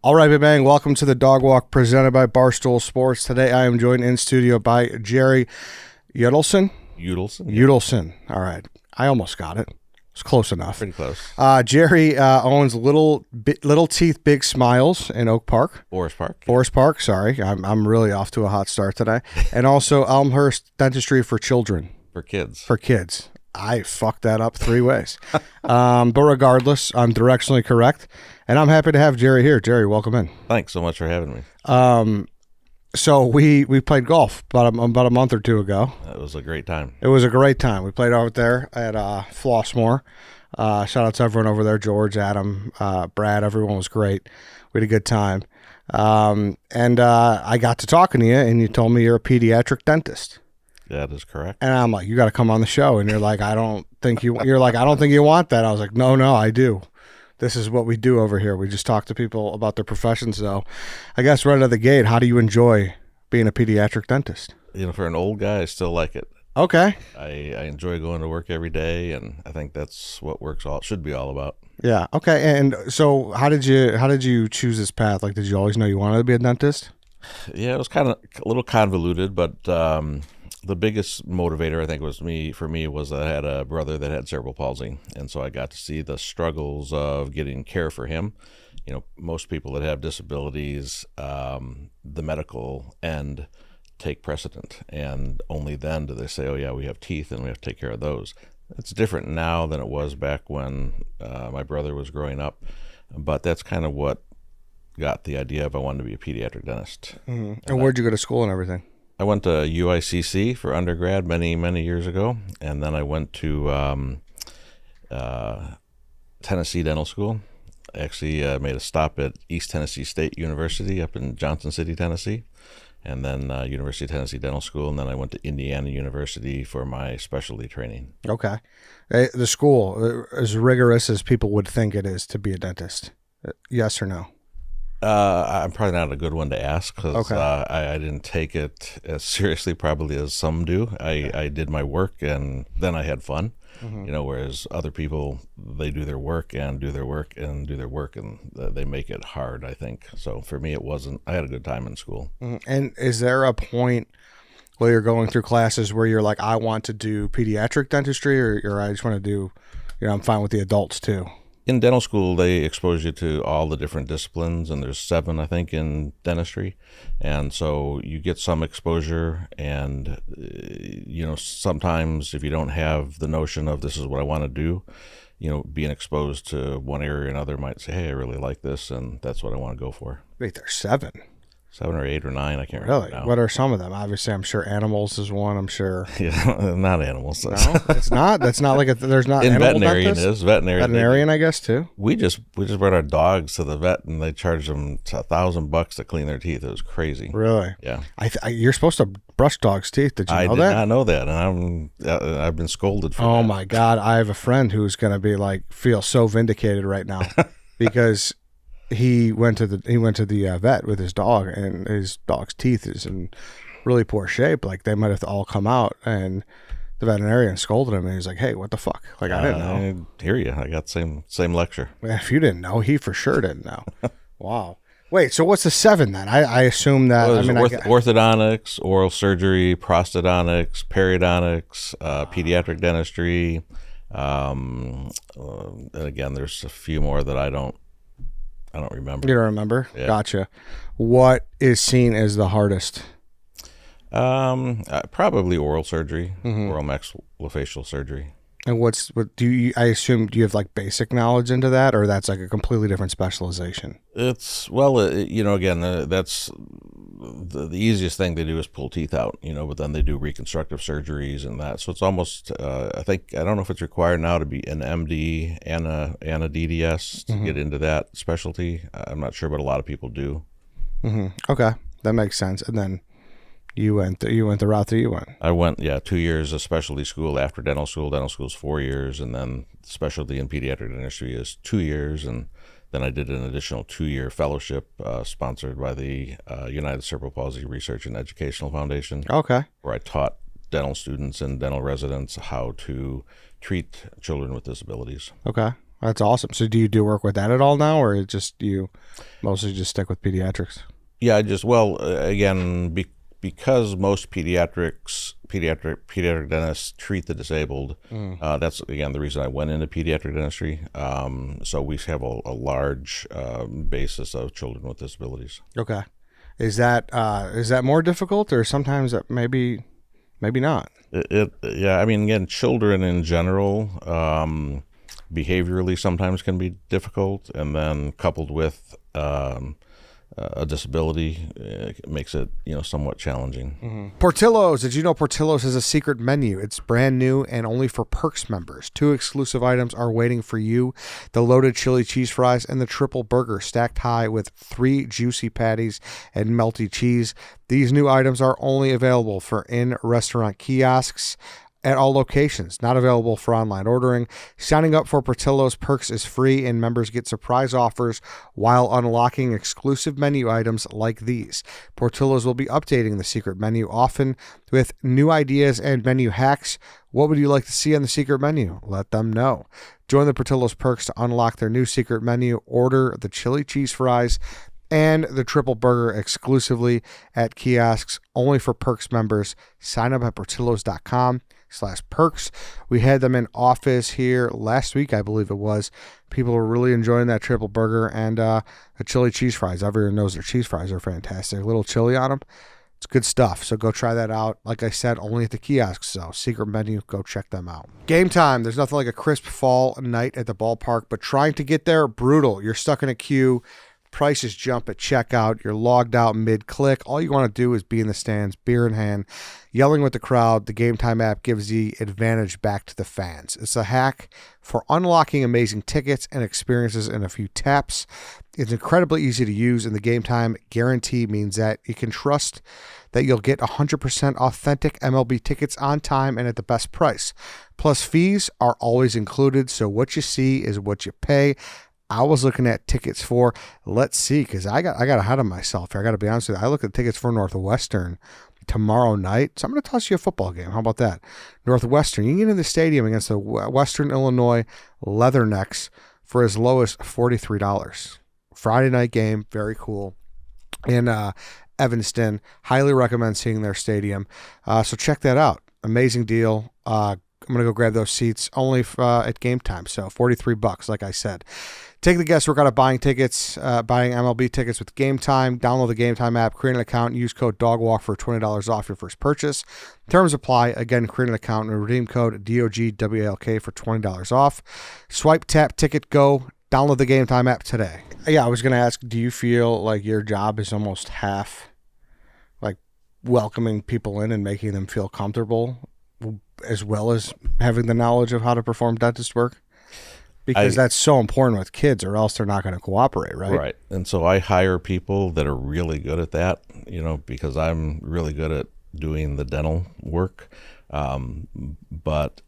All right, Big Bang, welcome to the Dog Walk presented by Barstool Sports. Today I am joined in studio by Jerry Udelson. Udelson. All right. I almost got it. It's close enough. Pretty close. Jerry owns Little Teeth, Big Smiles in Oak Park. Forest Park, sorry. I'm really off to a hot start today. And also Elmhurst Dentistry for Children. For kids. I fucked that up 3 ways. But regardless, I'm directionally correct. And I'm happy to have Jerry here. Jerry, welcome in. Thanks so much for having me. So we played golf about a month or two ago. It was a great time. It was a great time. We played out there at Flossmoor. Shout out to everyone over there, George, Adam, Brad. Everyone was great. We had a good time. And I got to talking to you, and you told me you're a pediatric dentist. That is correct. And I'm like, you got to come on the show. And you're like, I don't think you want that. I was like, no, I do. This is what we do over here. We just talk to people about their professions. So I guess right out of the gate, how do you enjoy being a pediatric dentist? For an old guy, I still like it. Okay. I enjoy going to work every day, and I think that's what should be all about. Yeah. Okay. And so how did you choose this path? Like, did you always know you wanted to be a dentist? Yeah, it was kind of a little convoluted, but the biggest motivator, I think, for me was I had a brother that had cerebral palsy, and so I got to see the struggles of getting care for him. Most people that have disabilities, the medical end take precedent, and only then do they say, oh yeah, we have teeth and we have to take care of those. It's different now than it was back when my brother was growing up, but that's kind of what got the idea of I wanted to be a pediatric dentist. Mm-hmm. And where'd you go to school and everything? I went to UICC for undergrad many, many years ago, and then I went to Tennessee Dental School. I actually made a stop at East Tennessee State University up in Johnson City, Tennessee, and then University of Tennessee Dental School, and then I went to Indiana University for my specialty training. Okay. The school, as rigorous as people would think it is to be a dentist, yes or no? I'm probably not a good one to ask because I didn't take it as seriously probably as some do. I did my work and then I had fun, whereas other people, they do their work and do their work and do their work and they make it hard, I think. So for me, it wasn't. I had a good time in school. Mm-hmm. And is there a point where you're going through classes where you're like, I want to do pediatric dentistry or I just want to do, I'm fine with the adults too? In dental school, they expose you to all the different disciplines, and there's 7, I think, in dentistry. And so you get some exposure, and, sometimes if you don't have the notion of this is what I want to do, being exposed to one area or another might say, hey, I really like this, and that's what I want to go for. Wait, there's 7? 7 or 8 or 9, I can't remember now. What are some of them? Obviously, I'm sure animals is one. I'm sure. Yeah, not animals. No, it's not. That's not like there's not. In animal veterinarian dentists? is veterinarian. I guess too. We just brought our dogs to the vet, and they charged them $1,000 to clean their teeth. It was crazy. Really? Yeah. You're supposed to brush dogs' teeth. Did you know that? I did not know that, and I've been scolded for that. Oh my God! I have a friend who's gonna be feel so vindicated right now because. He went to the vet with his dog, and his dog's teeth is in really poor shape. Like they might have all come out, and the veterinarian scolded him, and he's like, "Hey, what the fuck? Like I didn't know." I hear you. I got same lecture. If you didn't know, he for sure didn't know. Wow. Wait, so what's the 7 then? I assume that. Orthodontics, oral surgery, prosthodontics, periodontics, pediatric dentistry, and again, there's a few more that I don't remember. You don't remember? Yeah. Gotcha. What is seen as the hardest? Probably oral surgery, oral maxillofacial surgery. And I assume, do you have basic knowledge into that, or that's a completely different specialization? It's, again, that's the easiest thing they do is pull teeth out, but then they do reconstructive surgeries and that. So it's almost, I don't know if it's required now to be an MD and a DDS to get into that specialty. I'm not sure, but a lot of people do. Mm-hmm. Okay. That makes sense. And then you went the route that you went. I went, 2 years of specialty school after dental school. Dental school is 4 years, and then specialty in pediatric dentistry is 2 years, and then I did an additional 2-year fellowship sponsored by the United Cerebral Palsy Research and Educational Foundation. Okay. Where I taught dental students and dental residents how to treat children with disabilities. Okay. That's awesome. So do you do work with that at all now, or just you mostly just stick with pediatrics? Yeah, again, because most pediatric dentists treat the disabled. That's again the reason I went into pediatric dentistry. So we have a large basis of children with disabilities. Okay. Is that more difficult, or sometimes that maybe not? Yeah. I mean, again, children in general, behaviorally sometimes can be difficult, and then coupled with a disability, it makes it somewhat challenging. Portillo's. Did you know Portillo's has a secret menu? It's brand new and only for Perks members. 2 exclusive items are waiting for you: the loaded chili cheese fries and the triple burger stacked high with 3 juicy patties and melty cheese. These new items are only available for in-restaurant kiosks at all locations, not available for online ordering. Signing up for Portillo's Perks is free, and members get surprise offers while unlocking exclusive menu items like these. Portillo's will be updating the secret menu often with new ideas and menu hacks. What would you like to see on the secret menu? Let them know. Join the Portillo's Perks to unlock their new secret menu. Order the chili cheese fries and the triple burger exclusively at kiosks only for Perks members. Sign up at portillos.com/perks. We had them in office here last week, I believe it was. People were really enjoying that triple burger and the chili cheese fries. Everyone knows their cheese fries are fantastic. A little chili on them. It's good stuff. So go try that out. Like I said, only at the kiosks. So secret menu, go check them out. Game time. There's nothing like a crisp fall night at the ballpark, but trying to get there, brutal. You're stuck in a queue. Prices jump at checkout. You're logged out mid-click. All you want to do is be in the stands, beer in hand, yelling with the crowd. The Game Time app gives the advantage back to the fans. It's a hack for unlocking amazing tickets and experiences in a few taps. It's incredibly easy to use, and the Game Time guarantee means that you can trust that you'll get 100% authentic MLB tickets on time and at the best price. Plus, fees are always included, so what you see is what you pay. I was looking at tickets for, let's see, because I got ahead of myself here. I got to be honest with you. I looked at tickets for Northwestern tomorrow night. So I'm going to toss you a football game. How about that? Northwestern. You can get in the stadium against the Western Illinois Leathernecks for as low as $43. Friday night game. Very cool. In Evanston. Highly recommend seeing their stadium. So check that out. Amazing deal. I'm going to go grab those seats only at game time. So $43, like I said. Take the guesswork out of buying tickets, buying MLB tickets with Game Time. Download the Game Time app, create an account, and use code DOGWALK for $20 off your first purchase. Terms apply. Again, create an account and redeem code DOGWALK for $20 off. Swipe, tap, ticket, go. Download the Game Time app today. Yeah, I was going to ask, do you feel like your job is almost half like welcoming people in and making them feel comfortable, as well as having the knowledge of how to perform dentist work? Because that's so important with kids, or else they're not going to cooperate, right? Right. And so I hire people that are really good at that, because I'm really good at doing the dental work. But,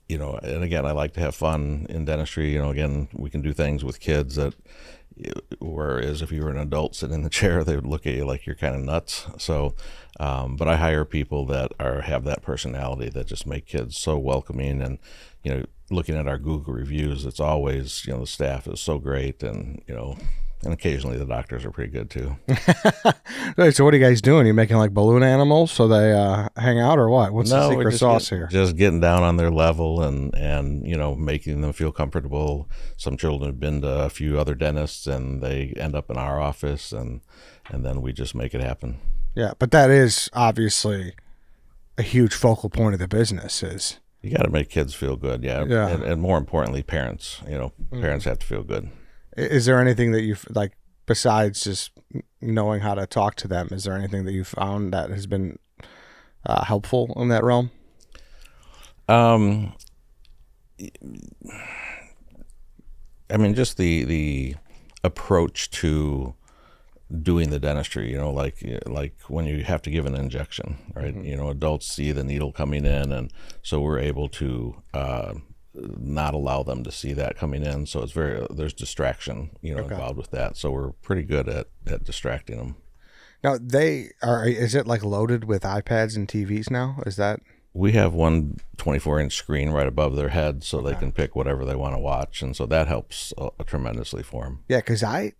and again, I like to have fun in dentistry. Again, we can do things with kids that, whereas if you were an adult sitting in the chair, they would look at you like you're kind of nuts. So, but I hire people that have that personality that just make kids so welcoming. And, looking at our Google reviews, it's always, the staff is so great, and, and occasionally the doctors are pretty good too. Wait, so what are you guys doing? You making like balloon animals so they hang out, or what? What's the secret sauce here? Just getting down on their level and making them feel comfortable. Some children have been to a few other dentists and they end up in our office, and then we just make it happen. Yeah, but that is obviously a huge focal point of the business. Is you got to make kids feel good, yeah. And more importantly, parents. Parents have to feel good. Is there anything that you've, like, besides just knowing how to talk to them, is there anything that you found that has been helpful in that realm? I mean, just the approach to doing the dentistry, like when you have to give an injection, right? Mm-hmm. Adults see the needle coming in, and so we're able to not allow them to see that coming in. So it's there's distraction, involved with that. So we're pretty good at distracting them. Now is it like loaded with iPads and TVs now? Is that? We have one 24-inch screen right above their head so they can pick whatever they want to watch. And so that helps tremendously for them. Yeah, because I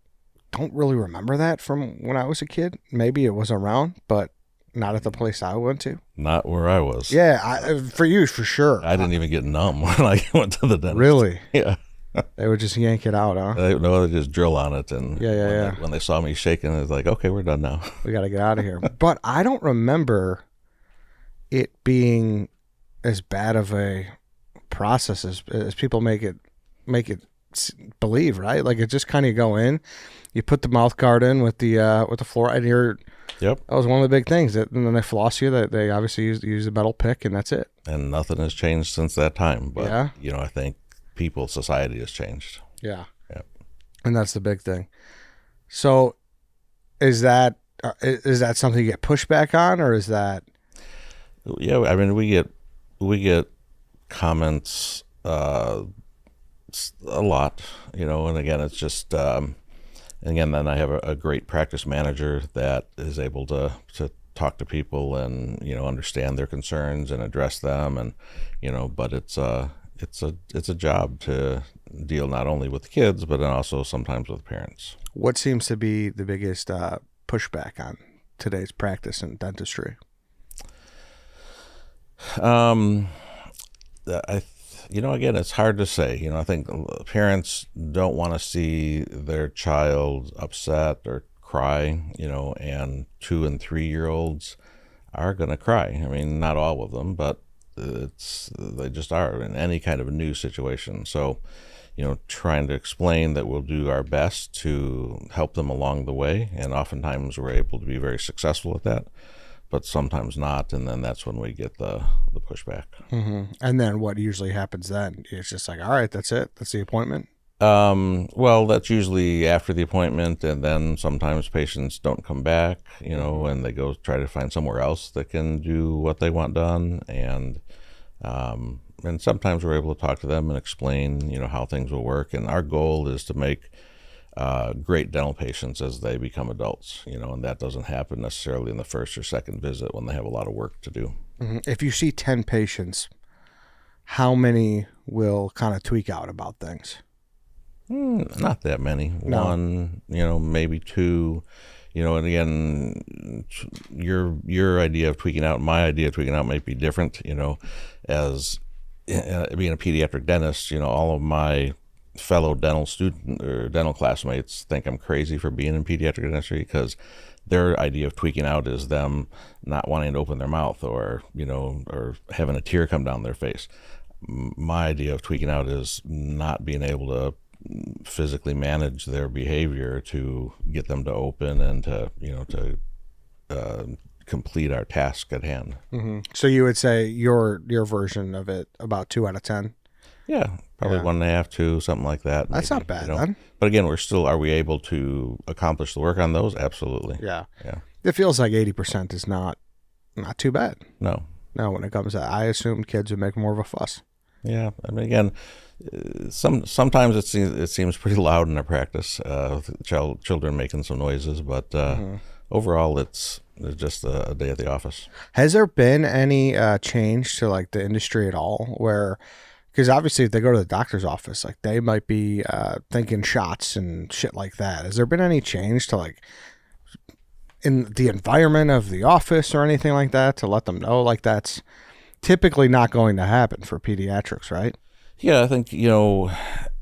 don't really remember that from when I was a kid. Maybe it was around, but not at the place I went to. Not where I was. Yeah, for you, for sure. I didn't even get numb when I went to the dentist. Really? Yeah. They would just yank it out, huh? They just drill on it. And when they saw me shaking, it was like, okay, we're done now. We got to get out of here. But I don't remember it being as bad of a process as people make it believe, right? Like it just kind of go in, you put the mouth guard in with the fluoride here. Yep. That was one of the big things. And then they floss you. That they obviously use the metal pick, and that's it. And nothing has changed since that time. But I think society has changed. Yeah. Yep. And that's the big thing. So, is that something you get pushback on, or is that? Yeah, I mean, we get comments a lot, and again, it's just, then I have a great practice manager that is able to talk to people and, understand their concerns and address them. And, but it's a job to deal not only with kids, but then also sometimes with parents. What seems to be the biggest pushback on today's practice in dentistry? Again, it's hard to say. I think parents don't want to see their child upset or cry, and 2 and 3-year-olds are going to cry. I mean, not all of them, but they just are in any kind of a new situation. So, trying to explain that we'll do our best to help them along the way. And oftentimes we're able to be very successful at that, but sometimes not. And then that's when we get the pushback. Mm-hmm. And then what usually happens then? It's just like, all right, that's it. That's the appointment. Well, that's usually after the appointment. And then sometimes patients don't come back, and they go try to find somewhere else that can do what they want done. And sometimes we're able to talk to them and explain, how things will work. And our goal is to make great dental patients as they become adults, and that doesn't happen necessarily in the first or second visit when they have a lot of work to do. Mm-hmm. If you see 10 patients, how many will kind of tweak out about things? Not that many. No. 1, maybe 2, and again, your idea of tweaking out, my idea of tweaking out might be different, as being a pediatric dentist, all of my fellow dental student or dental classmates think I'm crazy for being in pediatric dentistry because their idea of tweaking out is them not wanting to open their mouth or having a tear come down their face. My idea of tweaking out is not being able to physically manage their behavior to get them to open and to complete our task at hand. Mm-hmm. So you would say your version of it about 2 out of 10? Yeah, probably 1.5, 2, something like that. That's maybe, not bad, then. But again, are we able to accomplish the work on those? Absolutely. Yeah. It feels like 80% is not too bad. No, when it comes to that. I assume kids would make more of a fuss. Yeah, I mean, again, sometimes it seems pretty loud in our practice, children making some noises, but overall, it's just a day at the office. Has there been any change to like the industry at all where? Because obviously, if they go to the doctor's office, like they might be thinking shots and shit like that. Has there been any change to like in the environment of the office or anything like that to let them know like that's typically not going to happen for pediatrics, right? Yeah, I think you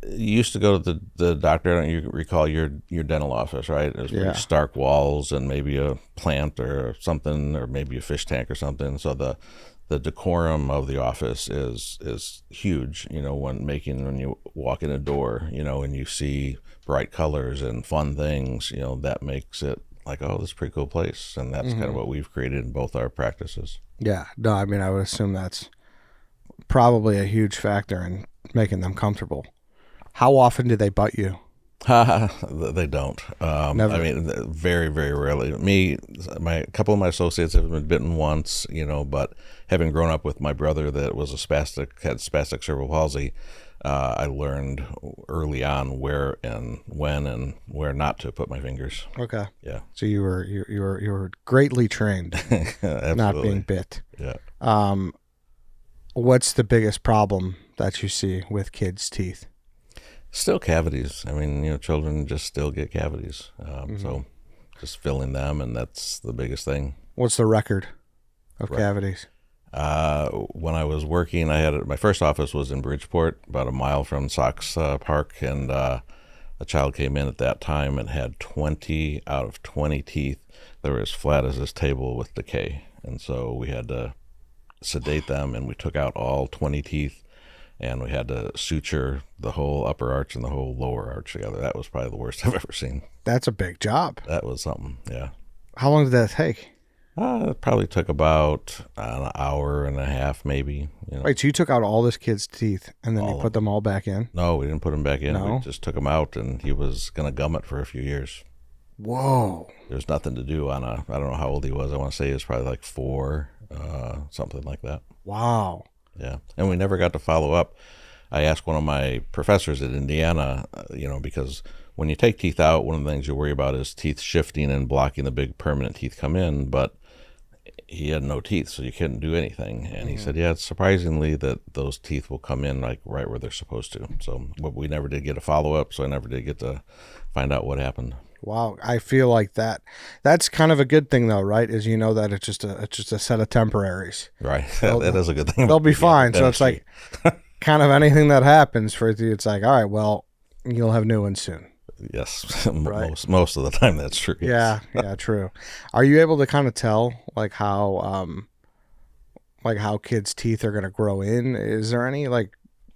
used to go to the doctor. I don't you recall your dental office, right? There's very stark walls and maybe a plant or something, or maybe a fish tank or something. So the decorum of the office is huge, when you walk in a door, and you see bright colors and fun things, that makes it like, oh, this is a pretty cool place. And that's kind of what we've created in both our practices. Yeah. No, I mean, I would assume that's probably a huge factor in making them comfortable. How often do they butt you? They don't. Never. I mean, very, very rarely. A couple of my associates have been bitten once, but having grown up with my brother that was had spastic cerebral palsy, I learned early on where and when and where not to put my fingers. Okay. Yeah. So you were greatly trained, not being bit. Yeah. What's the biggest problem that you see with kids' teeth? Still cavities. I mean, children just still get cavities. So just filling them, and that's the biggest thing. What's the record of cavities? When I was working, my first office was in Bridgeport, about a mile from Sox Park, and a child came in at that time and had 20 out of 20 teeth that were as flat as this table with decay. And so we had to sedate them, and we took out all 20 teeth, and we had to suture the whole upper arch and the whole lower arch together. That was probably the worst I've ever seen. That's a big job. That was something, yeah. How long did that take? It probably took about an hour and a half, maybe. Wait, so you took out all this kid's teeth, and then you put them all back in? No, we didn't put them back in. No? We just took them out, and he was going to gum it for a few years. Whoa. There's nothing to do I don't know how old he was. I want to say he was probably like 4, something like that. Wow. Yeah, and we never got to follow up. I asked one of my professors at Indiana, because when you take teeth out, one of the things you worry about is teeth shifting and blocking the big permanent teeth come in, but he had no teeth, so you couldn't do anything. And he said, yeah, it's surprisingly that those teeth will come in like right where they're supposed to. So, but we never did get a follow-up, so I never did get to find out what happened. Wow, I feel like that's kind of a good thing though, right? Is that it's just a set of temporaries. Right. That is a good thing. They'll be fine. So it's like kind of anything that happens for you, it's like, all right, well, you'll have new ones soon. Yes. Right. Most of the time that's true. Yeah, true. Are you able to kind of tell like how kids' teeth are going to grow in? Is there any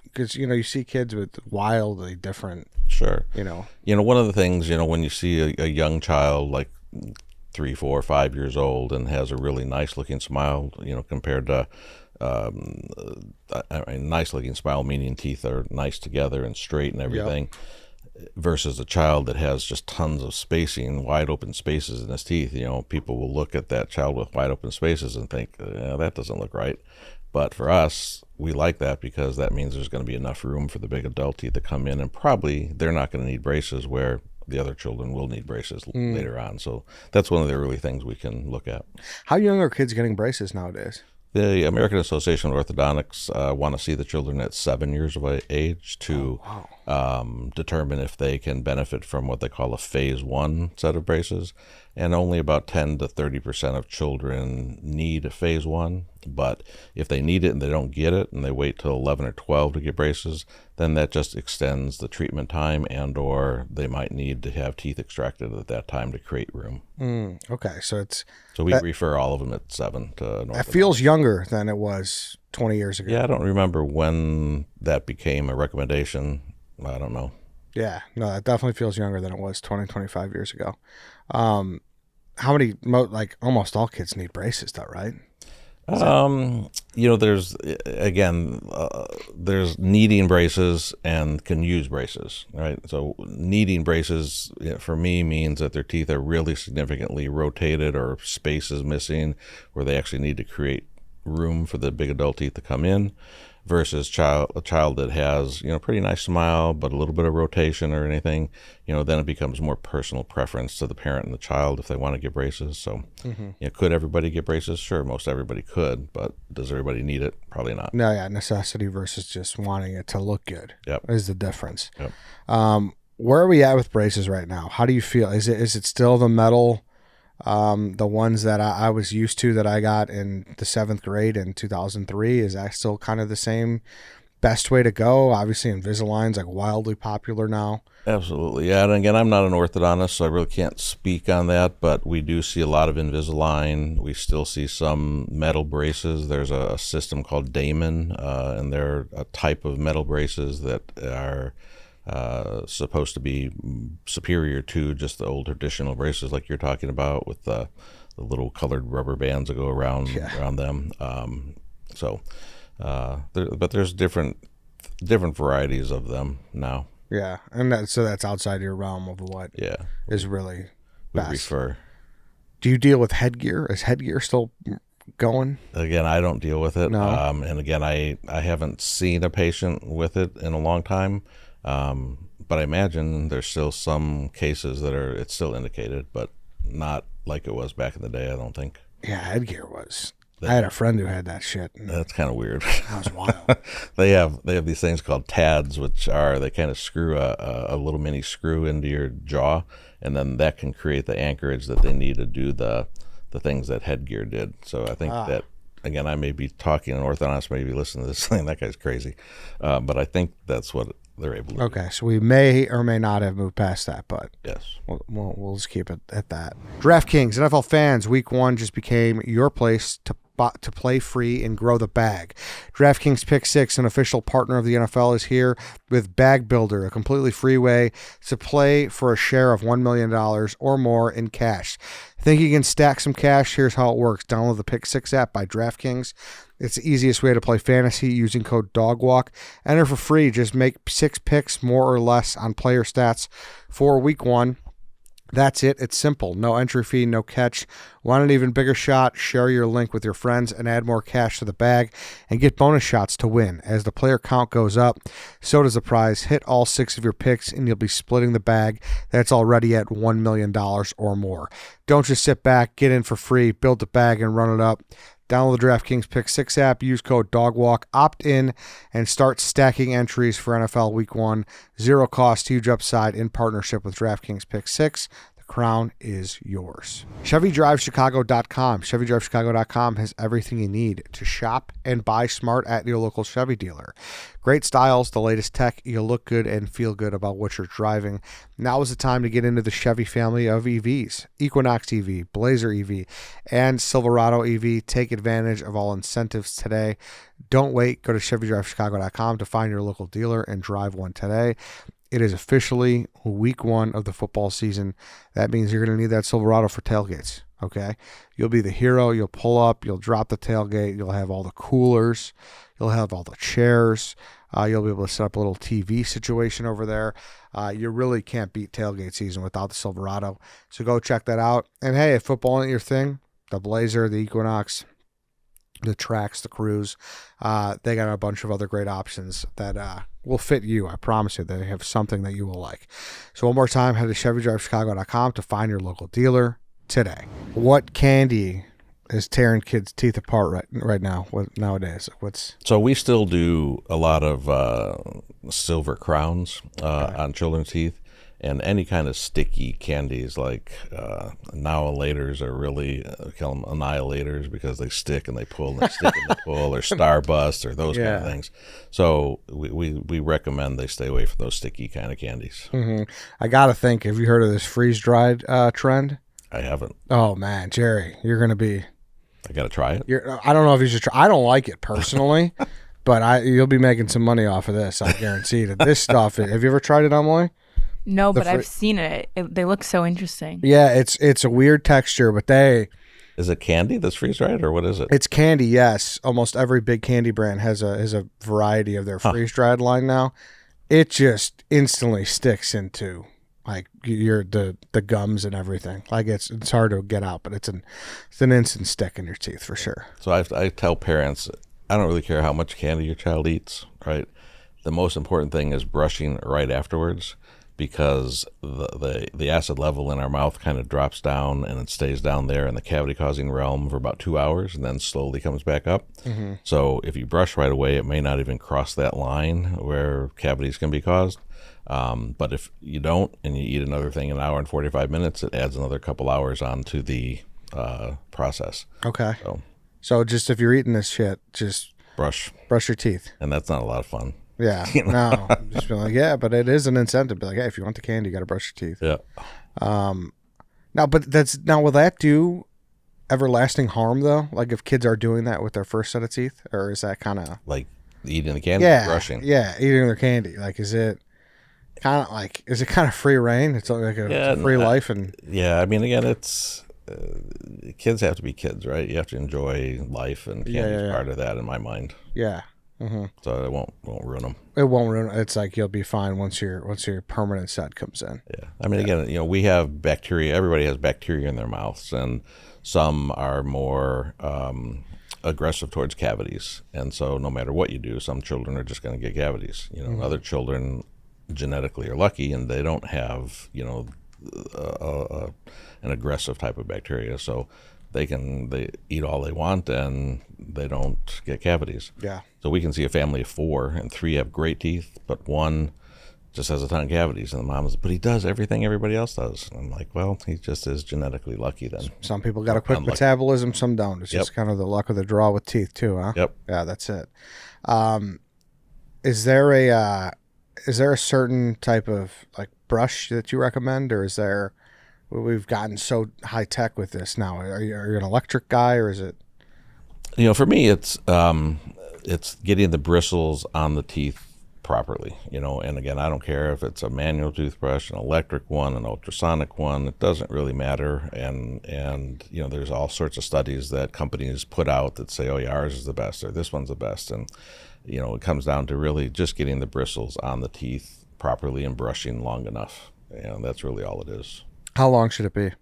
because you see kids with wildly different. Sure. One of the things, when you see a young child like 3, 4, 5 years old and has a really nice looking smile, compared to a nice looking smile, meaning teeth are nice together and straight and everything. Yep. Versus a child that has just tons of spacing, wide open spaces in his teeth. People will look at that child with wide open spaces and think, that doesn't look right. But for us, we like that because that means there's going to be enough room for the big adult teeth to come in, and probably they're not going to need braces where the other children will need braces later on. So that's one of the early things we can look at. How young are kids getting braces nowadays? The American Association of Orthodontics want to see the children at 7 years of age to determine if they can benefit from what they call a phase 1 set of braces. And only about 10 to 30% of children need a phase 1. But if they need it and they don't get it and they wait till 11 or 12 to get braces, then that just extends the treatment time, and or they might need to have teeth extracted at that time to create room. Okay, so we refer all of them at 7 to North. That feels younger than it was 20 years ago. Yeah, I don't remember when that became a recommendation. I don't know. Yeah, no, that definitely feels younger than it was 20, 25 years ago. How many, almost all kids need braces though, right? There's needing braces and can use braces, right? So needing braces for me means that their teeth are really significantly rotated or space is missing where they actually need to create room for the big adult teeth to come in, versus a child that has pretty nice smile but a little bit of rotation or anything, then it becomes more personal preference to the parent and the child if they want to get braces. So could everybody get braces? Sure, most everybody could, but does everybody need it? Probably not. No, yeah, necessity versus just wanting it to look good. Yep. Is the difference. Yep. Where are we at with braces right now? How do you feel? Is it still the metal, the ones that I was used to that I got in the 7th grade in 2003? Is that still kind of the same best way to go? Obviously Invisalign's wildly popular now. Absolutely. Yeah. And again, I'm not an orthodontist, so I really can't speak on that, but we do see a lot of Invisalign. We still see some metal braces. There's a system called Damon, and they're a type of metal braces that are supposed to be superior to just the old traditional braces like you're talking about with the little colored rubber bands that go around them. But there's different varieties of them now. Yeah, and that's outside your realm of what is really best. We refer. Do you deal with headgear? Is headgear still going? Again, I don't deal with it. No. And again, I haven't seen a patient with it in a long time. But I imagine there's still some cases that it's still indicated, but not like it was back in the day, I don't think. Yeah, headgear was I had a friend who had that shit. That's kind of weird. That was wild. They have these things called TADs, which are they kind of screw a little mini screw into your jaw, and then that can create the anchorage that they need to do the things that headgear did. So I think that, again, I may be talking, an orthodontist may be listening to this saying that guy's crazy, but I think that's what they're able to do. Okay, so we may or may not have moved past that, but Yes. we'll just keep it at that. DraftKings, NFL fans, Week 1 just became your place to play free and grow the bag. DraftKings Pick 6, an official partner of the NFL, is here with Bag Builder, a completely free way to play for a share of $1 million or more in cash. Think you can stack some cash? Here's how it works. Download the Pick 6 app by DraftKings. It's the easiest way to play fantasy using code DOGWALK. Enter for free. Just make 6 picks more or less on player stats for Week 1. That's it. It's simple. No entry fee, no catch. Want an even bigger shot? Share your link with your friends and add more cash to the bag and get bonus shots to win. As the player count goes up, so does the prize. Hit all 6 of your picks and you'll be splitting the bag that's already at $1 million or more. Don't just sit back. Get in for free. Build the bag and run it up. Download the DraftKings Pick 6 app, use code DOGWALK, opt in, and start stacking entries for NFL Week 1. Zero cost, huge upside in partnership with DraftKings Pick 6. The crown is yours. ChevyDriveChicago.com. ChevyDriveChicago.com has everything you need to shop and buy smart at your local Chevy dealer. Great styles, the latest tech. You'll look good and feel good about what you're driving. Now is the time to get into the Chevy family of EVs. Equinox EV, Blazer EV, and Silverado EV. Take advantage of all incentives today. Don't wait. Go to ChevyDriveChicago.com to find your local dealer and drive one today. It is officially Week 1 of the football season. That means you're going to need that Silverado for tailgates, okay? You'll be the hero. You'll pull up. You'll drop the tailgate. You'll have all the coolers. You'll have all the chairs. You'll be able to set up a little TV situation over there. You really can't beat tailgate season without the Silverado. So go check that out. And, hey, if football ain't your thing, the Blazer, the Equinox, the Trax, the Cruise, they got a bunch of other great options that will fit you. I promise you they have something that you will like. So one more time, head to ChevyDriveChicago.com to find your local dealer today. What candy is tearing kids' teeth apart right now nowadays? So we still do a lot of silver crowns on children's teeth. And any kind of sticky candies like annihilators are really, call them annihilators because they stick and they pull and they stick and they pull, or Starburst or those kind of things. So we recommend they stay away from those sticky kind of candies. Mm-hmm. I got to think, have you heard of this freeze-dried trend? I haven't. Oh, man, Jerry, you're going to be... I got to try it? I don't know if you should try. I don't like it personally, but you'll be making some money off of this, I guarantee it. This stuff, have you ever tried it, Emily? No, but I've seen it. They look so interesting. Yeah, it's a weird texture, but Is it candy that's freeze-dried, or what is it? It's candy, yes. Almost every big candy brand has a variety of their freeze-dried line now. It just instantly sticks into like the gums and everything. Like it's hard to get out, but it's an instant stick in your teeth for sure. So I tell parents, I don't really care how much candy your child eats, right? The most important thing is brushing right afterwards, because the acid level in our mouth kind of drops down and it stays down there in the cavity-causing realm for about 2 hours and then slowly comes back up. Mm-hmm. So if you brush right away, it may not even cross that line where cavities can be caused. But if you don't and you eat another thing in an hour and 45 minutes, it adds another couple hours onto the process. Okay. So just if you're eating this shit, just brush your teeth. And that's not a lot of fun. Yeah, you know? No, just be like, yeah, but it is an incentive. Be like, hey, if you want the candy, you got to brush your teeth. Yeah. Now, will that do everlasting harm though? Like if kids are doing that with their first set of teeth, or is that kind of like eating the candy, brushing? Yeah, eating their candy. Like, is it kind of free reign? It's like a free life, and I mean, again, it's kids have to be kids, right? You have to enjoy life, and candy is part of that in my mind. Yeah. Mm-hmm. So it won't ruin them. It won't ruin them. It's like you'll be fine once your permanent set comes in. Yeah, I mean, again, we have bacteria. Everybody has bacteria in their mouths, and some are more aggressive towards cavities. And so, no matter what you do, some children are just going to get cavities. Mm-hmm. Other children genetically are lucky, and they don't have an aggressive type of bacteria. So they eat all they want and they don't get cavities. Yeah. So we can see a family of 4 and 3 have great teeth, but 1 just has a ton of cavities, and the mom is, but he does everything everybody else does. And I'm like, well, he just is genetically lucky then. Some people got a quick metabolism, some don't. It's just kind of the luck of the draw with teeth too, huh? Yep. Yeah, that's it. Is there a certain type of like brush that you recommend, or is there? We've gotten so high tech with this now. Are you an electric guy, or is it? For me, it's getting the bristles on the teeth properly, and again, I don't care if it's a manual toothbrush, an electric one, an ultrasonic one, it doesn't really matter. And there's all sorts of studies that companies put out that say, oh yeah, ours is the best, or this one's the best. And it comes down to really just getting the bristles on the teeth properly and brushing long enough, and that's really all it is. How long should it be?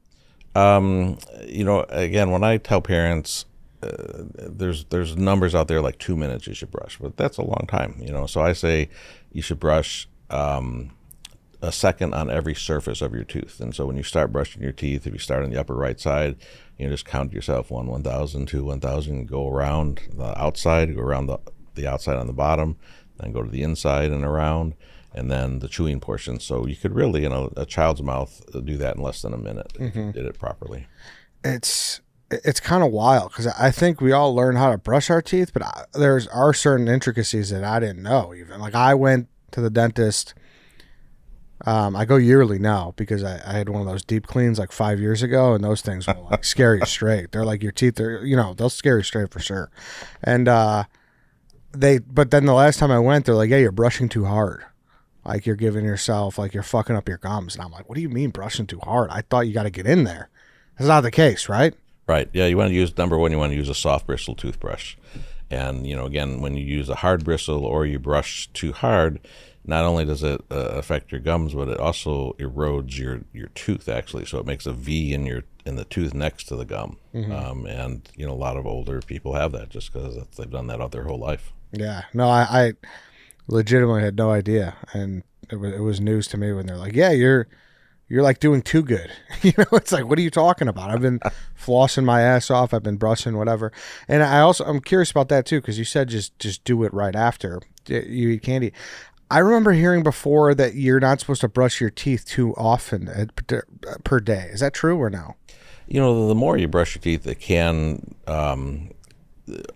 Again, when I tell parents, there's numbers out there like 2 minutes you should brush, but that's a long time, So I say you should brush a second on every surface of your tooth. And so when you start brushing your teeth, if you start on the upper right side, just count yourself 1,000, 2, 1,000, go around the outside, go around the outside on the bottom, then go to the inside and around, and then the chewing portion. So you could really, in a child's mouth, do that in less than a minute if you did it properly. It's kind of wild because I think we all learn how to brush our teeth, but there are certain intricacies that I didn't know even. Like I went to the dentist. I go yearly now because I had one of those deep cleans like 5 years ago, and those things will like scare you straight. They're like your teeth are, they'll scare you straight for sure. And but then the last time I went, they're like, yeah, you're brushing too hard. Like you're giving yourself, like you're fucking up your gums. And I'm like, what do you mean brushing too hard? I thought you got to get in there. That's not the case, right? Right. Yeah, you want to use, number one, you want to use a soft bristle toothbrush. And, again, when you use a hard bristle or you brush too hard, not only does it affect your gums, but it also erodes your tooth, actually. So it makes a V in the tooth next to the gum. And, a lot of older people have that just because they've done that their whole life. Yeah. No, I legitimately had no idea. And it was news to me when they're like, yeah, you're like doing too good. It's like, what are you talking about? I've been flossing my ass off. I've been brushing, whatever. And I'm curious about that too, because you said just do it right after you eat candy. I remember hearing before that you're not supposed to brush your teeth too often per day. Is that true or no? The more you brush your teeth, it can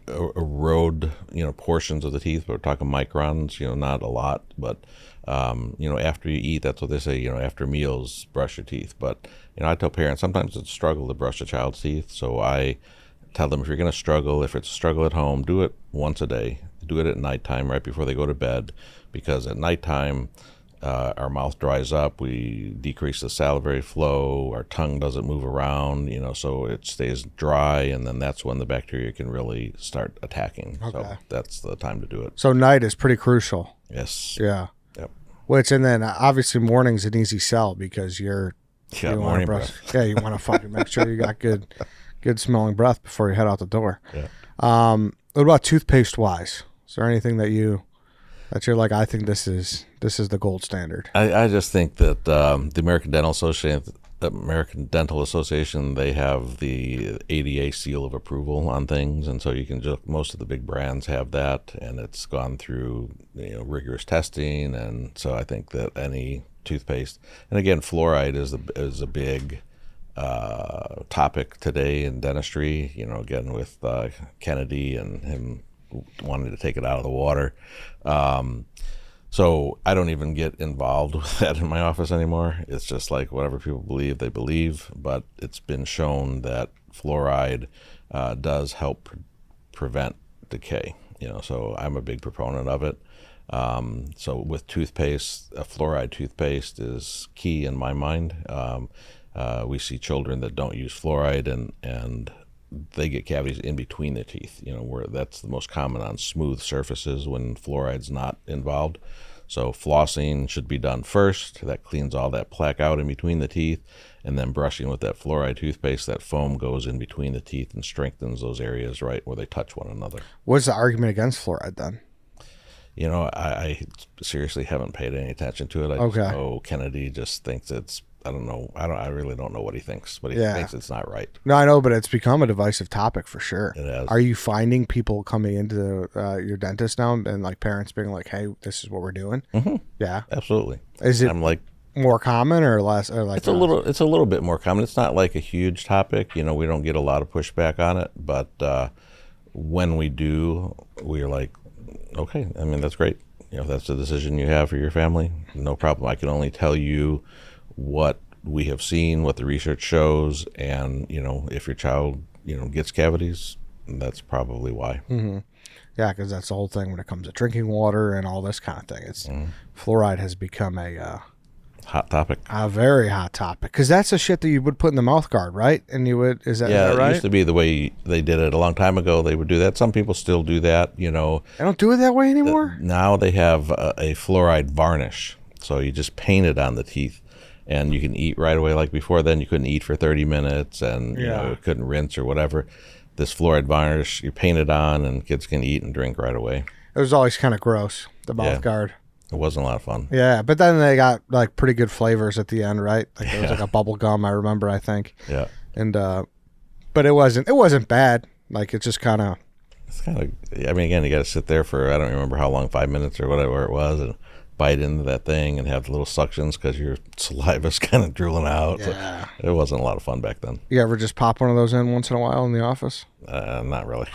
erode, portions of the teeth. We're talking microns, not a lot, but after you eat, that's what they say, after meals, brush your teeth. But, I tell parents sometimes it's a struggle to brush a child's teeth. So I tell them, if you're going to struggle, if it's a struggle at home, do it once a day. Do it at nighttime right before they go to bed, because at nighttime, our mouth dries up, we decrease the salivary flow, our tongue doesn't move around, so it stays dry, and then that's when the bacteria can really start attacking. Okay. So that's the time to do it. So night is pretty crucial. Yes. Yeah. Yep. And then obviously morning's an easy sell because you morning breath. Yeah, you want to fucking make sure you got good smelling breath before you head out the door. Yeah. What about toothpaste wise? Is there anything that you're like, I think this is the gold standard? I just think that the American Dental Association, they have the ADA seal of approval on things, and so you can most of the big brands have that, and it's gone through rigorous testing, and so I think that any toothpaste, and again, fluoride is a big topic today in dentistry. Again with Kennedy and him wanting to take it out of the water. So I don't even get involved with that in my office anymore. It's just like whatever people believe, they believe. But it's been shown that fluoride does help prevent decay. So I'm a big proponent of it. So with toothpaste, a fluoride toothpaste is key in my mind. We see children that don't use fluoride and they get cavities in between the teeth, where that's the most common on smooth surfaces when fluoride's not involved. So flossing should be done first. That cleans all that plaque out in between the teeth, and then brushing with that fluoride toothpaste, that foam goes in between the teeth and strengthens those areas right where they touch one another. What's the argument against fluoride then? I seriously haven't paid any attention to it. I just know Kennedy just thinks it's I don't know. I really don't know what he thinks, but he thinks it's not right. No, I know, but it's become a divisive topic for sure. It has. Are you finding people coming into your dentist now and like parents being like, "Hey, this is what we're doing"? Mm-hmm. Yeah, absolutely. Is it? I'm like, more common or less? Or like it's a little bit more common. It's not like a huge topic. We don't get a lot of pushback on it, but when we do, we're like, okay. I mean, that's great. If that's the decision you have for your family, no problem. I can only tell you what we have seen, what the research shows, and if your child gets cavities, that's probably why. Mm-hmm. Yeah, because that's the whole thing when it comes to drinking water and all this kind of thing. It's fluoride has become a hot topic, a very hot topic, because that's the shit that you would put in the mouth guard, right? And you would is that right? It used to be the way they did it a long time ago. They would do that. Some people still do that. They don't do it that way anymore. Now they have a fluoride varnish, so you just paint it on the teeth. And you can eat right away. Like before then, you couldn't eat for 30 minutes and you couldn't rinse or whatever. This fluoride varnish, you paint it on and kids can eat and drink right away. It was always kind of gross, the mouth guard. It wasn't a lot of fun. Yeah, but then they got like pretty good flavors at the end, right? Like there was like a bubble gum, I remember, I think. Yeah. And but it wasn't bad. Like it's just kind of. It's kind of. I mean, again, you got to sit there for I don't remember how long, 5 minutes or whatever it was, and bite into that thing and have little suctions because your saliva's kind of drooling out. Yeah. So it wasn't a lot of fun back then. You ever just pop one of those in once in a while in the office? Not really.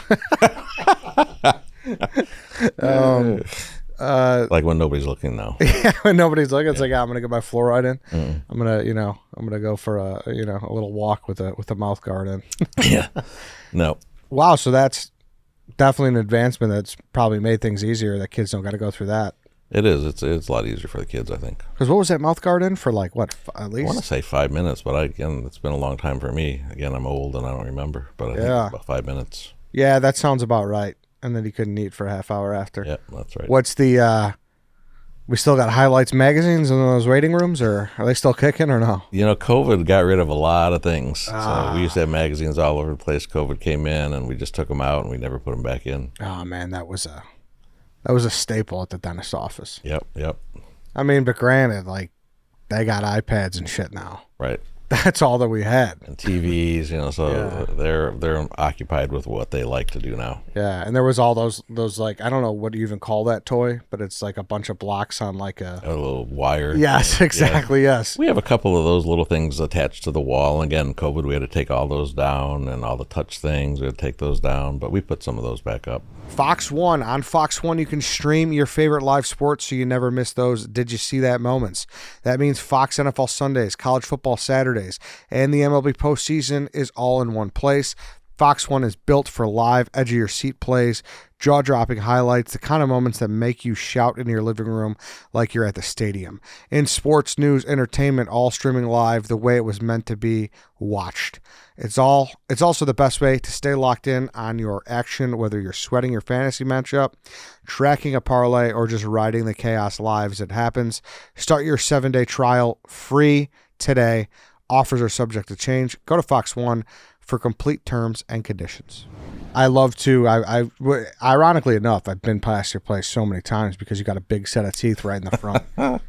Like when nobody's looking now. Yeah, when nobody's looking, it's like, I'm gonna get my fluoride in. I'm gonna go for a little walk with a mouth guard in. Yeah. No. Wow. So that's definitely an advancement that's probably made things easier. That kids don't got to go through that. It is. It's a lot easier for the kids, I think. Because what was that mouth guard in for? Like what? At least I want to say 5 minutes, but again, it's been a long time for me. Again, I'm old and I don't remember, but I think about 5 minutes. Yeah, that sounds about right. And then you couldn't eat for a half hour after. Yeah, that's right. What's the? We still got highlights magazines in those waiting rooms, or are they still kicking, or no? COVID got rid of a lot of things. So we used to have magazines all over the place. COVID came in, and we just took them out, and we never put them back in. Oh man, that was a staple at the dentist office. Yep. I mean, but granted, like they got iPads and shit now. Right. That's all that we had. And TVs, so they're occupied with what they like to do now. Yeah, and there was all those like, I don't know what you even call that toy, but it's like a bunch of blocks on like a little wire. Yes, exactly. Yeah. Yes. We have a couple of those little things attached to the wall. Again, COVID, we had to take all those down, and all the touch things, we had to take those down, but we put some of those back up. Fox One. On Fox One, you can stream your favorite live sports so you never miss those Did You See That moments. That means Fox NFL Sundays, college football Saturdays, and the MLB postseason is all in one place. Fox One is built for live, edge-of-your-seat plays, jaw-dropping highlights, the kind of moments that make you shout in your living room like you're at the stadium. In sports, news, entertainment, all streaming live the way it was meant to be watched. It's also the best way to stay locked in on your action, whether you're sweating your fantasy matchup, tracking a parlay, or just riding the chaos live as it happens. Start your 7-day trial free today. Offers are subject to change. Go to Fox One for complete terms and conditions. I love to, ironically enough, I've been past your place so many times because you got a big set of teeth right in the front.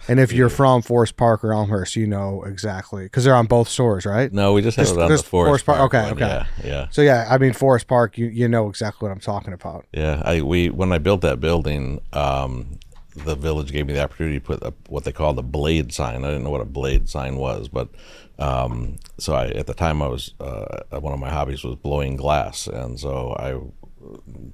And if you're from Forest Park or Elmhurst, you know exactly, because they're on both stores, right? No, we just have it on the Forest Park. Okay. Yeah. So yeah, I mean, Forest Park, you know exactly what I'm talking about. Yeah, when I built that building, the village gave me the opportunity to put what they called a blade sign. I didn't know what a blade sign was, but so at the time I was one of my hobbies was blowing glass, and so I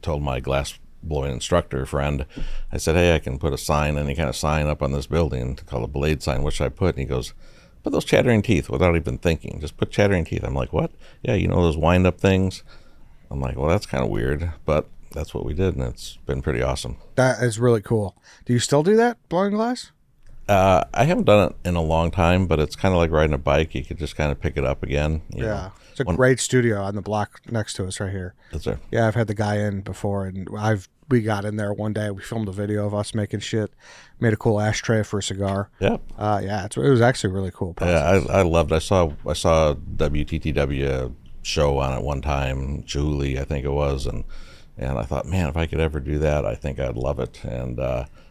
told my glass blowing instructor friend, I said, hey, I can put a sign, any kind of sign up on this building called a blade sign, which I put, and he goes, put those chattering teeth, without even thinking, just put chattering teeth. I'm like, what? Yeah, those wind up things. I'm like, well, that's kind of weird, but that's what we did, and it's been pretty awesome. That is really cool. Do you still do that, blowing glass? I haven't done it in a long time, but it's kind of like riding a bike. You could just kind of pick it up again. Yeah. It's a great studio on the block next to us right here. Is there? Yeah, I've had the guy in before, and we got in there one day. We filmed a video of us making shit, made a cool ashtray for a cigar. Yep. Yeah, it was actually really cool process. Yeah, I loved it. I saw WTTW show on it one time, Julie, I think it was, and I thought, man, if I could ever do that, I think I'd love it. And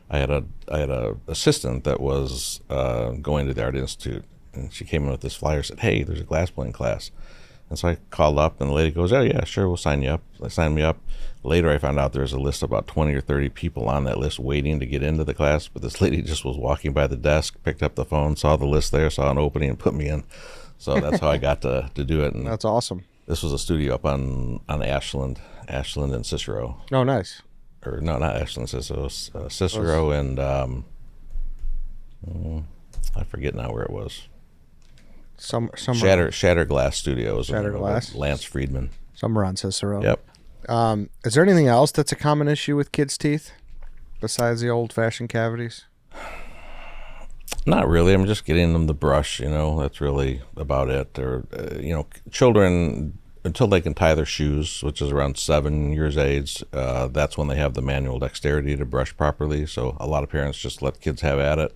I had a assistant that was going to the Art Institute, And she came in with this flyer, said, hey, there's a glass blowing class. And so I called up, and the lady goes, oh, yeah, sure, we'll sign you up. They signed me up. Later, I found out there was a list of about 20 or 30 people on that list waiting to get into the class, but this lady just was walking by the desk, picked up the phone, saw the list there, saw an opening, and put me in. So that's how I got to do it. And that's awesome. this was a studio up on Ashland and Cicero. Oh, nice. Or no, not Ashland, Cicero and I forget now where it was. Some Shatter Glass Studios. Shatter Glass. Lance Friedman. Somewhere on Cicero. Yep. Is there anything else that's a common issue with kids' teeth besides the old-fashioned cavities? Not really. I'm just getting them the brush. That's really about it. Or children, until they can tie their shoes, which is around 7 years age, that's when they have the manual dexterity to brush properly. So a lot of parents just let kids have at it.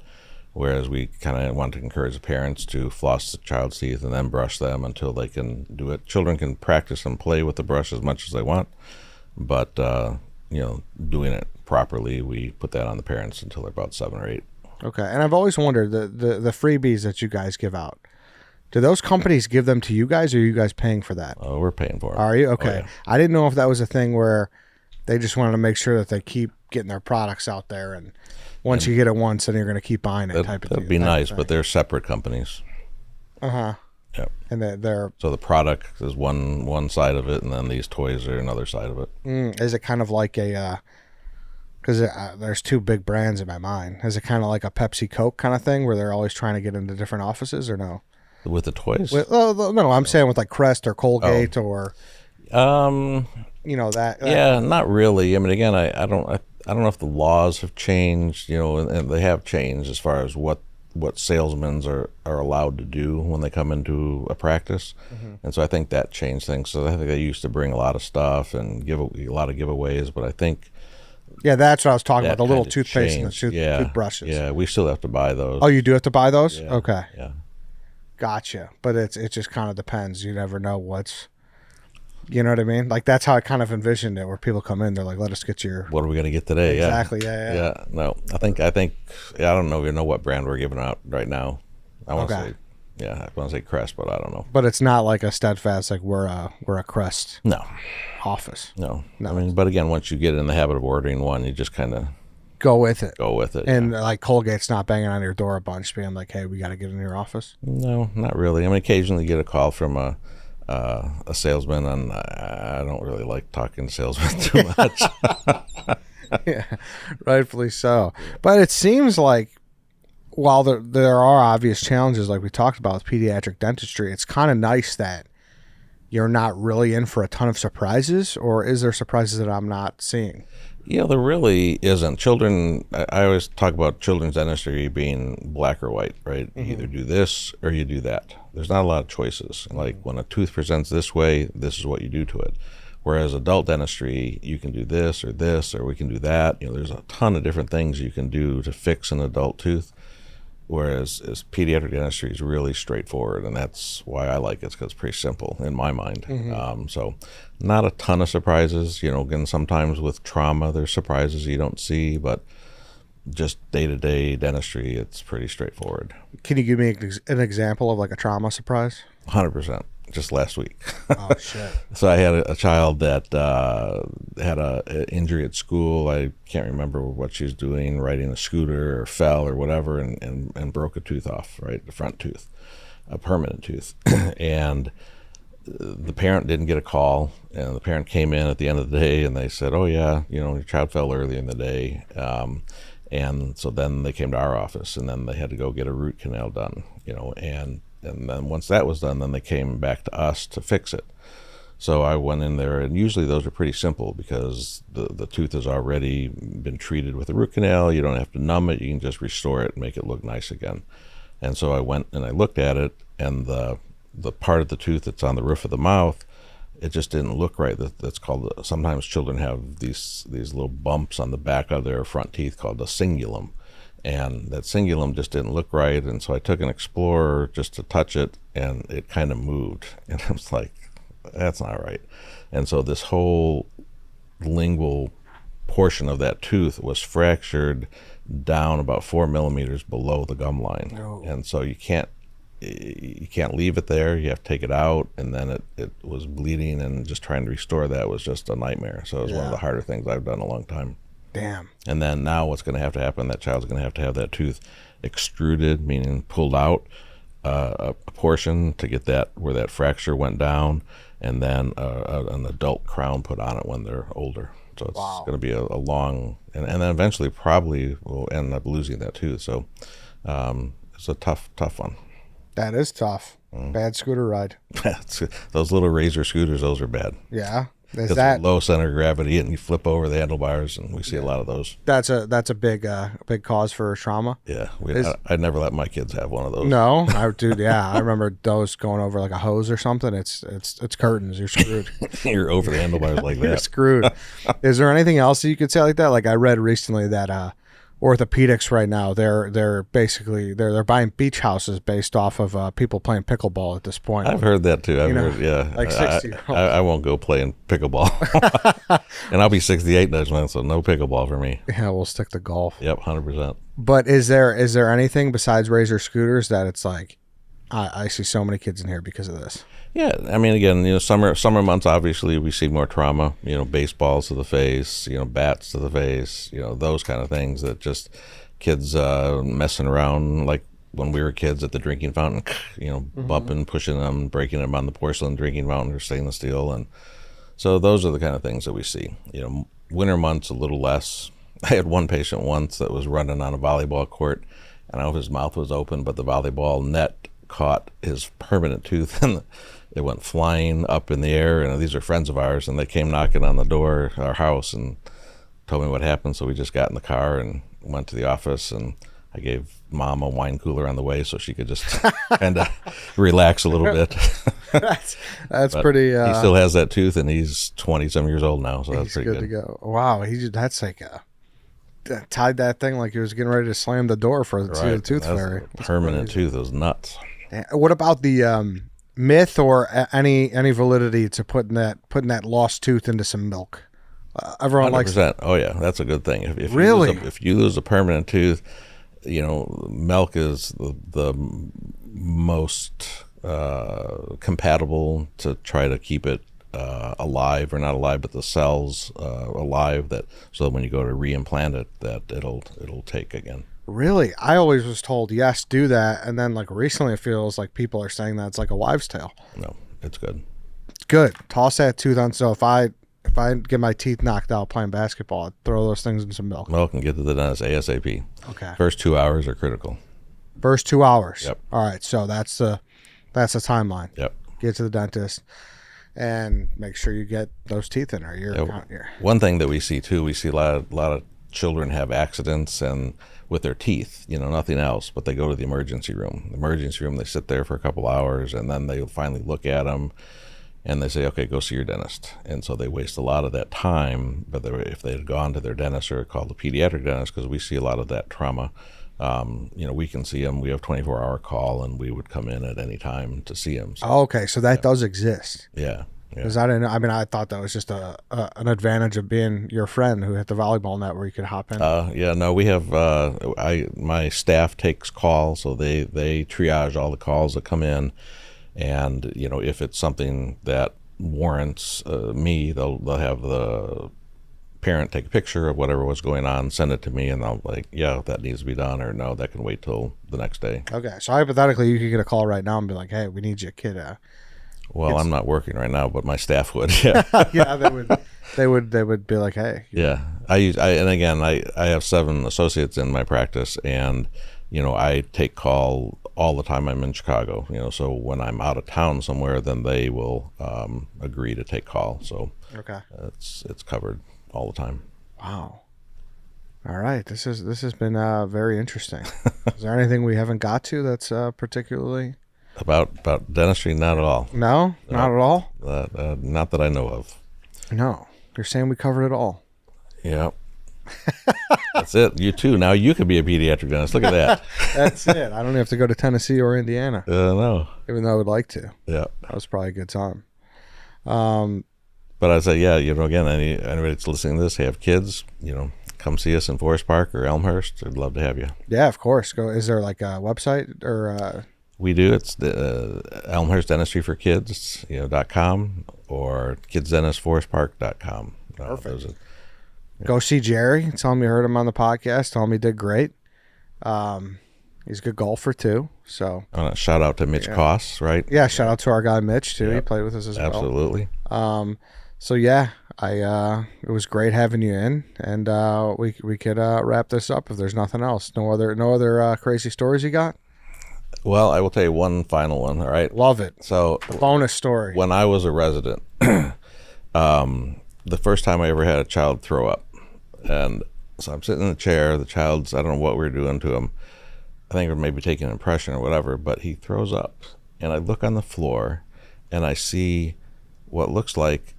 Whereas we kind of want to encourage the parents to floss the child's teeth and then brush them until they can do it. Children can practice and play with the brush as much as they want, but doing it properly, we put that on the parents until they're about 7 or 8. Okay, and I've always wondered the freebies that you guys give out. Do those companies give them to you guys, or are you guys paying for that? Oh, we're paying for it. Are you? Okay. Oh, yeah. I didn't know if that was a thing where they just wanted to make sure that they keep getting their products out there, and once you get it once, then you're going to keep buying it. That'd be nice, but they're separate companies. Uh-huh. Yep. And they're so the product is one side of it, and then these toys are another side of it. Is it kind of like a? Because there's two big brands in my mind. Is it kind of like a Pepsi Coke kind of thing where they're always trying to get into different offices, or no? With the toys? No, I'm saying with like Crest or Colgate or. That. Yeah, not really. I mean, again, I don't know if the laws have changed, and they have changed as far as what salesmen are allowed to do when they come into a practice. Mm-hmm. And so I think that changed things. So I think they used to bring a lot of stuff and give a lot of giveaways, but I think. Yeah, that's what I was talking about, the little toothpaste and the toothbrushes. Yeah, we still have to buy those. Oh, you do have to buy those? Yeah, okay. Yeah. Gotcha. But it just kind of depends. You never know what's. You know what I mean? Like, that's how I kind of envisioned it, where people come in, they're like, let us get your... What are we going to get today? Exactly, yeah. Yeah, no, I think I don't know what brand we're giving out right now. I want to say Crest, but I don't know. But it's not like a Steadfast, like we're a Crest office. No. I mean, but again, once you get in the habit of ordering one, you just kind of... Go with it. And yeah. like Colgate's not banging on your door a bunch, being like, hey, we got to get in your office? No, not really. I mean, occasionally you get a call from a salesman, and I don't really like talking to salesmen too much. Yeah, rightfully so. But it seems like while there are obvious challenges like we talked about with pediatric dentistry, it's kind of nice that you're not really in for a ton of surprises, or is there surprises that I'm not seeing? There really isn't. Children, I always talk about children's dentistry being black or white, right? Mm-hmm. You either do this or you do that. There's not a lot of choices. Like when a tooth presents this way, this is what you do to it. Whereas adult dentistry, you can do this, or we can do that. There's a ton of different things you can do to fix an adult tooth. Whereas pediatric dentistry is really straightforward, and that's why I like it, because it's pretty simple in my mind. Mm-hmm. So not a ton of surprises. Again, sometimes with trauma, there's surprises you don't see, but just day-to-day dentistry, it's pretty straightforward. Can you give me an example of like a trauma surprise? 100%. Just last week. Oh, shit. So I had a child that had an injury at school. I can't remember what she was doing, riding a scooter or fell or whatever, and broke a tooth off, right? The front tooth, a permanent tooth. And the parent didn't get a call, and the parent came in at the end of the day, and they said, oh, yeah, your child fell early in the day. And so then they came to our office, and then they had to go get a root canal done, and then once that was done, then they came back to us to fix it. So I went in there, and usually those are pretty simple because the tooth has already been treated with a root canal. You don't have to numb it. You can just restore it and make it look nice again. And so I went and I looked at it, and the part of the tooth that's on the roof of the mouth, it just didn't look right. That's called, sometimes children have these little bumps on the back of their front teeth called a cingulum. And that cingulum just didn't look right, and so I took an Explorer just to touch it, and it kind of moved. And I was like, that's not right. And so this whole lingual portion of that tooth was fractured down about 4 millimeters below the gum line. Oh. And so you can't you can't leave it there. You have to take it out, and then it was bleeding, and just trying to restore that was just a nightmare. So it was one of the harder things I've done in a long time. Damn. And then now what's going to happen, that child's going to have that tooth extruded, meaning pulled out a portion to get that where that fracture went down, and then an adult crown put on it when they're older. So it's going to be a long, and then eventually probably we'll end up losing that tooth. So it's a tough one. That is tough. Bad scooter ride. Those little razor scooters, those are bad. Yeah. Is Because that low center of gravity, and you flip over the handlebars, and we see a lot of those. that's a big cause for trauma? Yeah, I'd never let my kids have one of those. No, dude. Yeah, I remember those going over like a hose or something. It's curtains. You're screwed. You're over the handlebars like You're that. screwed. Is there anything else that you could say like that? Like I read recently that orthopedics right now they're basically they're buying beach houses based off of people playing pickleball at this point. I've heard that too. I've heard, yeah. like 60. I won't go playing pickleball, and I'll be 68 next month, so no pickleball for me. Yeah, we'll stick to golf. Yep, 100%. But is there anything besides razor scooters that it's like I see so many kids in here because of this? Yeah, I mean, again, summer months, obviously, we see more trauma, baseballs to the face, bats to the face, those kind of things that just kids messing around like when we were kids at the drinking fountain, bumping, pushing them, breaking them on the porcelain drinking fountain or stainless steel. And so those are the kind of things that we see. Winter months, a little less. I had one patient once that was running on a volleyball court, and I don't know if his mouth was open, but the volleyball net caught his permanent tooth, and it went flying up in the air. And these are friends of ours, and they came knocking on the door, our house, and told me what happened. So we just got in the car and went to the office, and I gave Mom a wine cooler on the way so she could just kind of relax a little bit. That's pretty. He still has that tooth, and he's 20-some years old now, so that's pretty good to go. Wow, that's like tied that thing like he was getting ready to slam the door for the tooth fairy. Permanent tooth is nuts. What about the myth or any validity to putting that lost tooth into some milk? Everyone 100%. likes. Oh yeah, that's a good thing. If really, if you lose a permanent tooth, milk is the most compatible to try to keep it alive, or not alive, but the cells alive, so that when you go to reimplant it, that it'll take again. Really? I always was told, yes, do that. And then like recently it feels like people are saying that it's like a wives' tale. No, it's good. Good. Toss that tooth on. So if I get my teeth knocked out playing basketball, I'd throw those things in some milk. Milk and get to the dentist ASAP. Okay. First 2 hours are critical. First 2 hours. Yep. All right. So that's the timeline. Yep. Get to the dentist and make sure you get those teeth in there. One thing that we see too, we see a lot of children have accidents and with their teeth, nothing else, but they go to the emergency room. The emergency room, they sit there for a couple hours, and then they finally look at them, and they say, okay, go see your dentist. And so they waste a lot of that time. But if they had gone to their dentist, or called the pediatric dentist, because we see a lot of that trauma, we can see them. We have 24-hour call, and we would come in at any time to see them. So, okay, so that does exist. Yeah. Because I didn't know. I mean, I thought that was just an advantage of being your friend who hit the volleyball net where you could hop in. Yeah, no, we have. My staff takes calls, so they triage all the calls that come in, and if it's something that warrants me, they'll have the parent take a picture of whatever was going on, send it to me, and I'll that needs to be done, or no, that can wait till the next day. Okay, so hypothetically, you could get a call right now and be like, hey, we need your kid. Well, I'm not working right now, but my staff would. Yeah, yeah, they would be like, hey. Yeah, I have 7 associates in my practice, and I take call all the time. I'm in Chicago, so when I'm out of town somewhere, then they will agree to take call. So okay, it's covered all the time. Wow. All right, this has been very interesting. Is there anything we haven't got to that's particularly? About dentistry? Not at all. No, not at all? Not that I know of. No. You're saying we covered it all. Yeah. That's it. You too. Now you could be a pediatric dentist. Look at that. That's it. I don't have to go to Tennessee or Indiana. No. Even though I would like to. Yeah. That was probably a good time. But I say, again, anybody that's listening to this, have kids, come see us in Forest Park or Elmhurst. I'd love to have you. Yeah, of course. Is there like a website or... We do. It's the Elmhurst Dentistry for Kids, .com or kidsdentistforestpark.com. Perfect. Go see Jerry. Tell him you heard him on the podcast. Tell him he did great. He's a good golfer too. So shout out to Mitch Koss, right? Yeah, shout out to our guy Mitch too. Yep. He played with us as well. Absolutely. So yeah, it was great having you in, and we could wrap this up if there's nothing else. No other crazy stories you got? Well, I will tell you one final one. All right. Love it. So a bonus story. When I was a resident, the first time I ever had a child throw up, and so I'm sitting in the chair. The child's, I don't know what we were doing to him. I think we're maybe taking an impression or whatever, but he throws up, and I look on the floor, and I see what looks like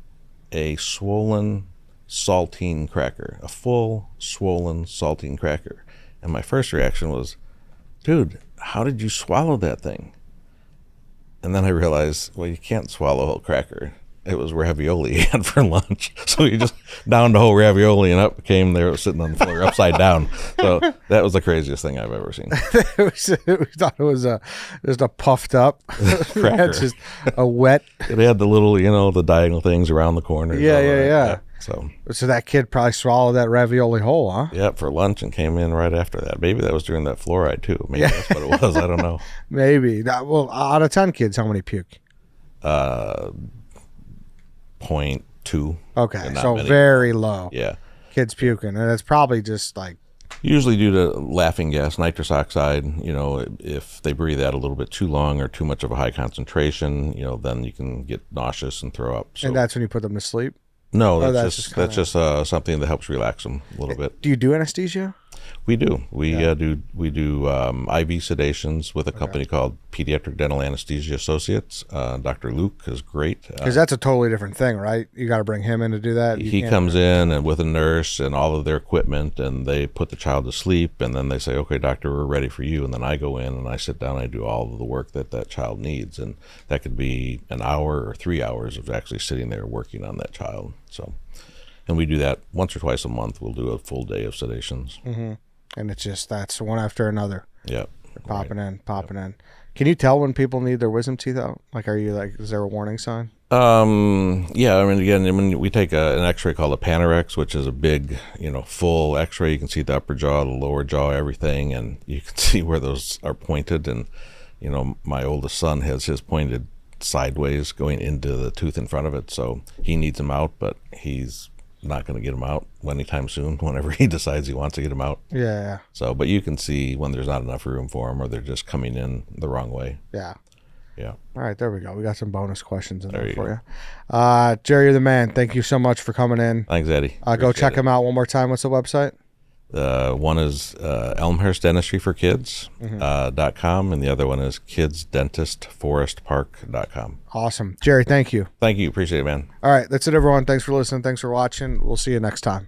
a swollen saltine cracker, a full swollen saltine cracker. And my first reaction was, dude, how did you swallow that thing? And then I realized, well, you can't swallow a whole cracker. It was ravioli he had for lunch. So he just downed the whole ravioli, and up came there, sitting on the floor upside down. So that was the craziest thing I've ever seen. We thought it was just a puffed up cracker. Just a wet. It had the little, the diagonal things around the corner. Yeah. So that kid probably swallowed that ravioli whole, huh? Yeah, for lunch, and came in right after that. Maybe that was during that fluoride too. Maybe that's what it was. I don't know. Maybe. Well, out of 10 kids, how many puke? 0.2. Okay, so many. Very low. Yeah. Kids puking, and it's probably just like usually due to laughing gas, nitrous oxide. If they breathe out a little bit too long or too much of a high concentration, then you can get nauseous and throw up. So. And that's when you put them to sleep? No, that's just something that helps relax them a little bit. Do you do anesthesia? We do. We do IV sedations with a company called Pediatric Dental Anesthesia Associates. Dr. Luke is great. Because that's a totally different thing, right? You got to bring him in to do that. He comes in and with a nurse and all of their equipment, and they put the child to sleep, and then they say, okay, doctor, we're ready for you. And then I go in and I sit down and I do all of the work that child needs. And that could be an hour or 3 hours of actually sitting there working on that child. So, and we do that once or twice a month. We'll do a full day of sedations. Mm-hmm. And it's just, that's one after another. Yep. Popping in. Can you tell when people need their wisdom teeth out? Like, is there a warning sign? Yeah. I mean, again, when we take an x-ray called a Panorex, which is a big, full x-ray, you can see the upper jaw, the lower jaw, everything. And you can see where those are pointed. And, my oldest son has his pointed sideways going into the tooth in front of it. So he needs them out, but he's not going to get them out anytime soon, whenever he decides he wants to get them out. Yeah. So, but you can see when there's not enough room for them, or they're just coming in the wrong way. Yeah. Yeah. All right, there we go. We got some bonus questions in there for you. Jerry, you're the man. Thank you so much for coming in. Thanks, Eddie. Go check him out one more time. What's the website? One is Elmhurst Dentistry for Kids .com, and the other one is kidsdentistforestpark.com. Awesome. Jerry, thank you. Thank you. Appreciate it, man. All right, that's it, everyone. Thanks for listening. Thanks for watching. We'll see you next time.